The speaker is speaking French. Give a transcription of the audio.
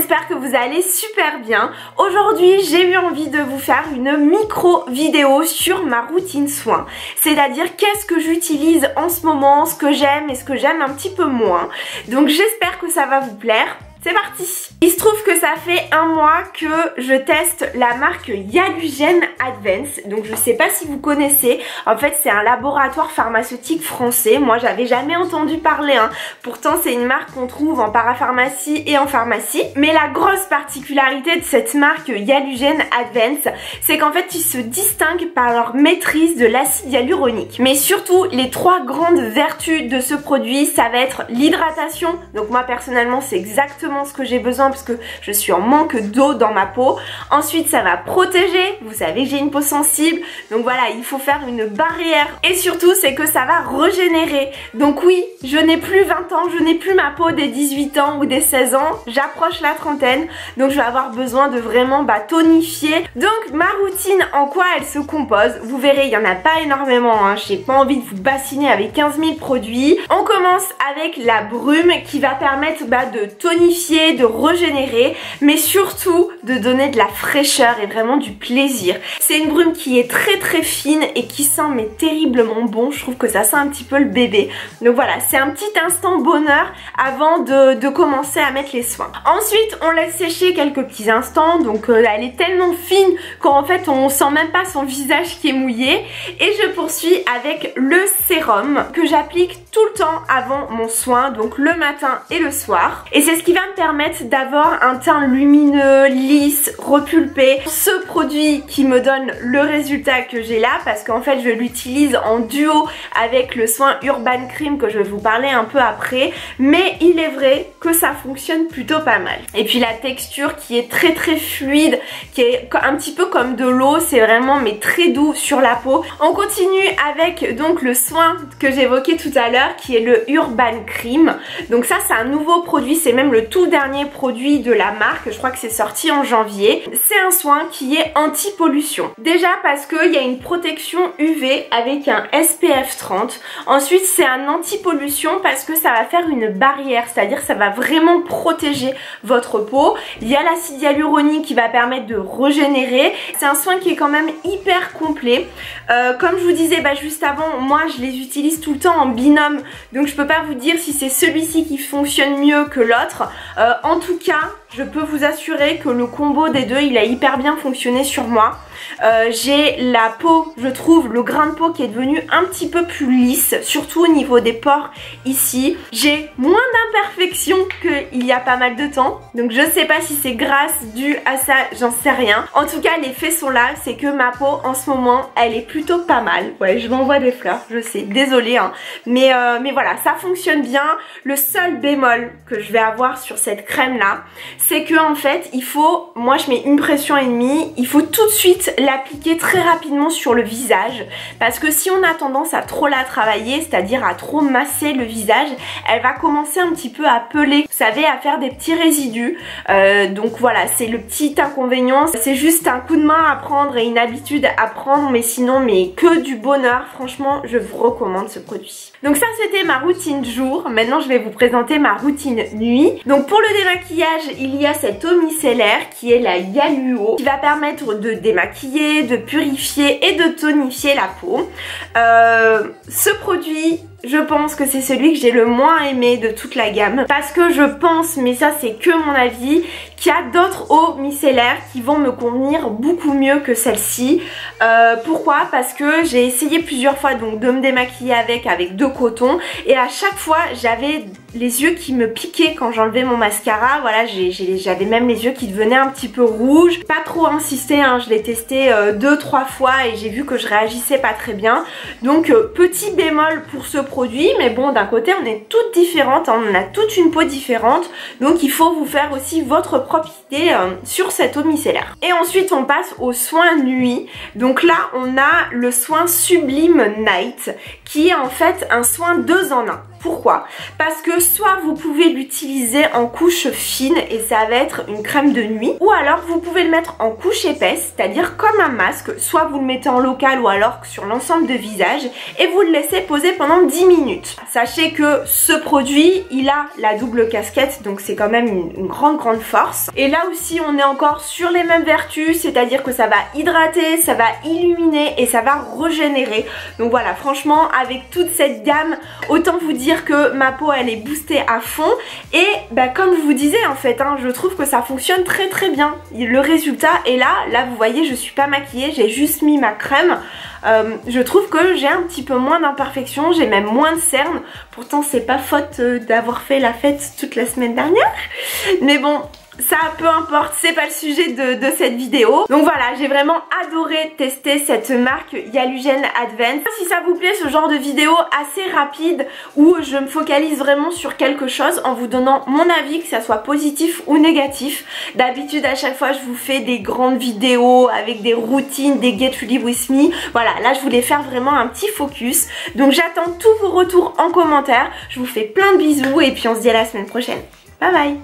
j'espère que vous allez super bien. Aujourd'hui, j'ai eu envie de vous faire une micro vidéo sur ma routine soins. C'est-à-dire qu'est-ce que j'utilise en ce moment, ce que j'aime et ce que j'aime un petit peu moins. Donc j'espère que ça va vous plaire. C'est parti! Il se trouve que ça fait un mois que je teste la marque Yalugen Advance. Donc je sais pas si vous connaissez. En fait c'est un laboratoire pharmaceutique français. Moi j'avais jamais entendu parler. Pourtant c'est une marque qu'on trouve en parapharmacie et en pharmacie. Mais la grosse particularité de cette marque Yalugen Advance, c'est qu'en fait ils se distinguent par leur maîtrise de l'acide hyaluronique. Mais surtout les trois grandes vertus de ce produit, ça va être l'hydratation. Donc moi personnellement c'est exactement ce que j'ai besoin parce que je suis en manque d'eau dans ma peau. Ensuite ça va protéger, vous savez que j'ai une peau sensible, donc voilà, il faut faire une barrière. Et surtout c'est que ça va régénérer. Donc oui, je n'ai plus 20 ans, je n'ai plus ma peau des 18 ans ou des 16 ans, j'approche la trentaine, donc je vais avoir besoin de vraiment tonifier. Donc ma routine, en quoi elle se compose, vous verrez il n'y en a pas énormément, j'ai pas envie de vous bassiner avec 15 000 produits. On commence avec la brume qui va permettre de tonifier, de régénérer, mais surtout de donner de la fraîcheur et vraiment du plaisir. C'est une brume qui est très fine et qui sent mais terriblement bon. Je trouve que ça sent un petit peu le bébé. Donc voilà, c'est un petit instant bonheur avant de commencer à mettre les soins. Ensuite, on laisse sécher quelques petits instants. Donc elle est tellement fine qu'en fait on sent même pas son visage qui est mouillé. Et je poursuis avec le sérum que j'applique tout le temps avant mon soin, donc le matin et le soir. Et c'est ce qui va me permettre d'avoir un teint lumineux, lisse, repulpé. Ce produit qui me donne le résultat que j'ai là, parce qu'en fait je l'utilise en duo avec le soin Urban Cream que je vais vous parler un peu après, mais il est vrai que ça fonctionne plutôt pas mal. Et puis la texture qui est très fluide, qui est un petit peu comme de l'eau, c'est vraiment mais très doux sur la peau. On continue avec donc le soin que j'évoquais tout à l'heure qui est le Urban Cream. Donc ça c'est un nouveau produit, c'est même le tout dernier produit de la marque, je crois que c'est sorti en janvier. C'est un soin qui est anti-pollution. Déjà parce qu'il y a une protection UV avec un SPF 30. Ensuite c'est un anti-pollution parce que ça va faire une barrière, c'est-à-dire ça va vraiment protéger votre peau. Il y a l'acide hyaluronique qui va permettre de régénérer. C'est un soin qui est quand même hyper complet. Comme je vous disais juste avant, moi je les utilise tout le temps en binôme, donc je peux pas vous dire si c'est celui-ci qui fonctionne mieux que l'autre. En tout cas, je peux vous assurer que le combo des deux, il a hyper bien fonctionné sur moi. J'ai la peau, je trouve, le grain de peau qui est devenu un petit peu plus lisse, surtout au niveau des pores ici. J'ai moins d'imperfections qu'il y a pas mal de temps, donc je sais pas si c'est dû à ça, j'en sais rien. En tout cas, les faits sont là, c'est que ma peau en ce moment, elle est plutôt pas mal. Ouais, je m'envoie des fleurs, je sais, désolée, mais voilà, ça fonctionne bien. Le seul bémol que je vais avoir sur cette crème là, c'est que en fait, il faut, moi je mets une pression et demie, il faut tout de suite l'appliquer très rapidement sur le visage, parce que si on a tendance à trop la travailler, c'est-à-dire à trop masser le visage, elle va commencer un petit peu à peler, vous savez, à faire des petits résidus. Donc voilà, c'est le petit inconvénient. C'est juste un coup de main à prendre et une habitude à prendre, mais sinon mais que du bonheur. Franchement, je vous recommande ce produit. Donc ça c'était ma routine jour. Maintenant je vais vous présenter ma routine nuit. Donc pour le démaquillage, il y a cette eau micellaire qui est la Yaluo, qui va permettre de démaquiller, de purifier et de tonifier la peau. Ce produit, je pense que c'est celui que j'ai le moins aimé de toute la gamme, parce que je pense, mais ça c'est que mon avis, qu'il y a d'autres eaux micellaires qui vont me convenir beaucoup mieux que celle-ci. Pourquoi? Parce que j'ai essayé plusieurs fois donc de me démaquiller avec de coton, et à chaque fois j'avais les yeux qui me piquaient quand j'enlevais mon mascara. Voilà, j'avais même les yeux qui devenaient un petit peu rouges. Pas trop insister, je l'ai testé 2-3 fois et j'ai vu que je réagissais pas très bien. Donc petit bémol pour ce produit, mais bon, d'un côté on est toutes différentes, on a toute une peau différente, donc il faut vous faire aussi votre propre idée sur cette eau micellaire. Et ensuite on passe au soin nuit. Donc là on a le soin Sublime Night qui est en fait un soin 2 en 1. Pourquoi? Parce que soit vous pouvez l'utiliser en couche fine et ça va être une crème de nuit, ou alors vous pouvez le mettre en couche épaisse, c'est-à-dire comme un masque, soit vous le mettez en local ou alors sur l'ensemble de visage et vous le laissez poser pendant 10 minutes. Sachez que ce produit, il a la double casquette, donc c'est quand même une grande force. Et là aussi on est encore sur les mêmes vertus, c'est-à-dire que ça va hydrater, ça va illuminer et ça va régénérer. Donc voilà, franchement avec toute cette gamme, autant vous dire que ma peau elle est boostée à fond. Et bah, comme je vous disais en fait, je trouve que ça fonctionne très bien. Le résultat est là vous voyez, je suis pas maquillée, j'ai juste mis ma crème. Je trouve que j'ai un petit peu moins d'imperfections, j'ai même moins de cernes. Pourtant c'est pas faute d'avoir fait la fête toute la semaine dernière. Mais bon, ça peu importe, c'est pas le sujet de cette vidéo. Donc voilà, j'ai vraiment adoré tester cette marque Yalugen Advance. Si ça vous plaît ce genre de vidéo assez rapide où je me focalise vraiment sur quelque chose en vous donnant mon avis, que ça soit positif ou négatif. D'habitude à chaque fois je vous fais des grandes vidéos avec des routines, des get ready with me. Voilà, là je voulais faire vraiment un petit focus. Donc j'attends tous vos retours en commentaire. Je vous fais plein de bisous et puis on se dit à la semaine prochaine. Bye bye.